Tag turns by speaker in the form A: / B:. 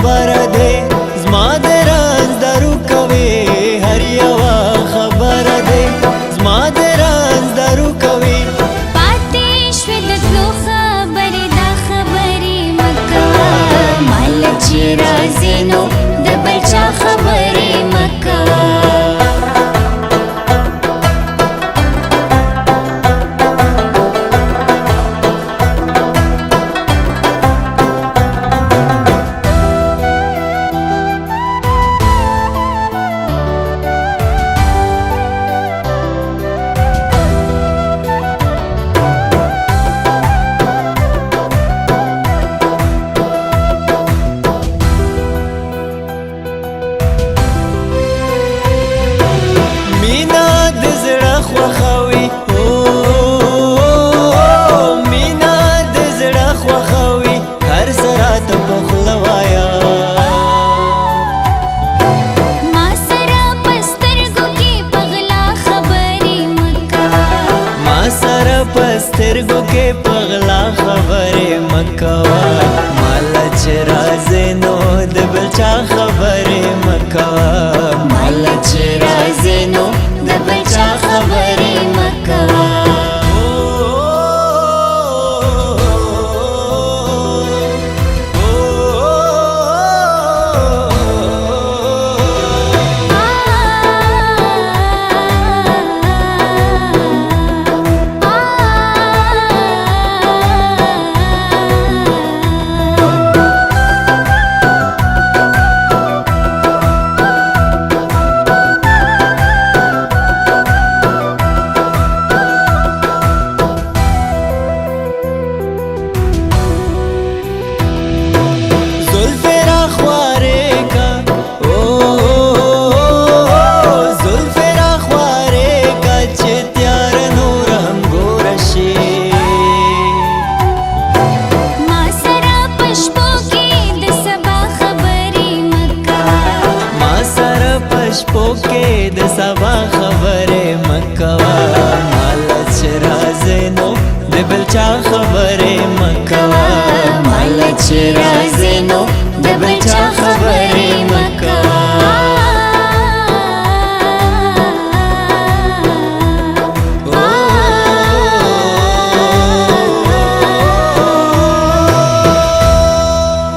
A: خبره دی زما د راز درو کوي هر یوه خبره دی زما د راز درو کوي
B: پاتې شوې د تلو خبرې دا خبرې مه کوه ماله چې راځې نو د بل چا خبرې مه کوه
A: پسترګو کې پغلا خبرې مکوا مالا چې راځې نو د بل چا خبرې مکوا
B: مالا چې راځې نو د بل چا خبرې مکوا
A: شپو کې د سبا خبرې مکوا مالا چې راځې نو د بل چا خبرې مکوا
B: مالا چې راځې